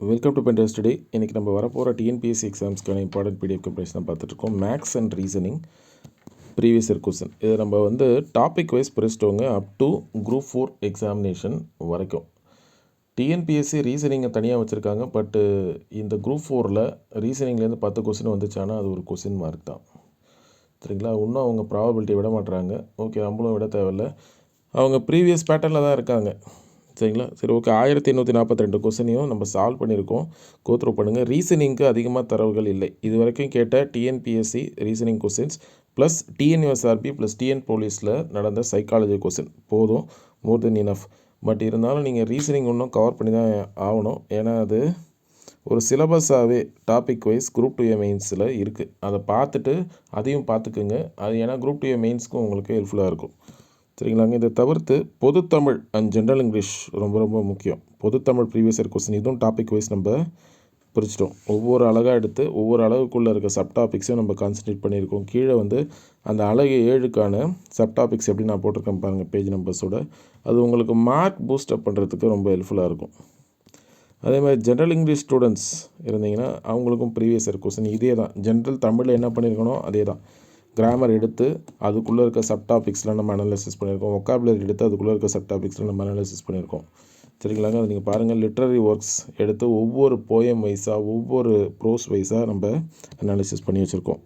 Welcome to பென்டர் study. இன்றைக்கி நம்ம வரப்போகிற டிஎன்பிஎஸ்சி எக்ஸாம்ஸ்க்கான இம்பார்ட்டன்ட் பிடிஎஃப் கம்பெரிசன் பார்த்துட்ருக்கோம். Maths and reasoning previous year question. இதை நம்ம டாபிக் வைஸ் பிரிச்சிட்டோங்க அப் டு குரூப் 4 எக்ஸாமினேஷன் வரைக்கும். டிஎன்பிஎஸ்சி ரீசனிங்கை தனியாக வச்சுருக்காங்க. பட்டு இந்த குரூப் 4ல் ரீசனிங்லேருந்து 10 கொஸ்டின் வந்துச்சானா அது ஒரு கொஸ்டின் மார்க் தான். சரிங்களா? இன்னும் அவங்க ப்ராபபிலிட்டி விட மாட்டுறாங்க. ஓகே, நம்மளும் விட தேவையில்லை. அவங்க ப்ரீவியஸ் பேட்டர்னில் தான் இருக்காங்க. சரிங்களா? சரி, ஓகே. 1842 கொஸ்டினையும் நம்ம சால்வ் பண்ணியிருக்கோம். கோத்ரூ பண்ணுங்கள். ரீசனிங்க்கு அதிகமாக தரவுகள் இல்லை. இது வரைக்கும் கேட்ட TNPSC reasoning questions plus TNUSRB plus TN போலீஸில் நடந்த சைக்காலஜி கொஸ்டின் போதும், மோர் தென் இனஃப். பட் இருந்தாலும் நீங்கள் ரீசனிங் இன்னும் கவர் பண்ணி தான் ஆகணும். ஏன்னா அது ஒரு சிலபஸாகவே டாபிக் வைஸ் குரூப் 2A மெயின்ஸில் இருக்குது. அதை பார்த்துட்டு அதையும் பார்த்துக்குங்க. அது ஏன்னா குரூப் 2A மெயின்ஸ்க்கும் உங்களுக்கு ஹெல்ப்ஃபுல்லாக இருக்கும். சரிங்களாங்க? இதை தவிர்த்து பொதுத்தமிழ் அண்ட் ஜென்ரல் இங்கிலீஷ் ரொம்ப ரொம்ப முக்கியம். பொதுத்தமிழ் ப்ரீவியஸ் இயர் கொஸ்டின் இதுவும் டாபிக் வைஸ் நம்ம பிரிச்சிட்டோம். ஒவ்வொரு அழகாக எடுத்து ஒவ்வொரு அழகுக்குள்ளே இருக்க சப் டாபிக்ஸையும் நம்ம கான்சன்ட்ரேட் பண்ணியிருக்கோம். கீழே அந்த அழகு 7க்கான சப் டாபிக்ஸ் எப்படி நான் போட்டிருக்கேன் பாருங்கள், பேஜ் நம்பர்ஸோட. அது உங்களுக்கு மார்க் பூஸ்டப் பண்ணுறதுக்கு ரொம்ப ஹெல்ப்ஃபுல்லாக இருக்கும். அதே மாதிரி ஜென்ரல் இங்கிலீஷ் ஸ்டூடெண்ட்ஸ் இருந்தீங்கன்னா அவங்களுக்கும் ப்ரீவியஸ் இயர் கொஸ்டின் இதே தான். ஜென்ரல் தமிழில் என்ன பண்ணியிருக்கணும் அதே தான். கிராமர் எடுத்து அதுக்குள்ளே இருக்க சப் டாபிக்ஸ்லாம் நம்ம அனாலிசிஸ் பண்ணியிருக்கோம். ஒக்காபுலரி எடுத்து அதுக்குள்ளே இருக்க சப் டாபிக்ஸ்லாம் நம்ம அனாலிசிஸ் பண்ணியிருக்கோம். சரிங்களாங்க? அது நீங்கள் பாருங்கள். லிட்ரரி ஒர்க்ஸ் எடுத்து ஒவ்வொரு போயம் வைஸாக ஒவ்வொரு ப்ரோஸ் வைஸாக நம்ம அனாலிசிஸ் பண்ணி வச்சுருக்கோம்.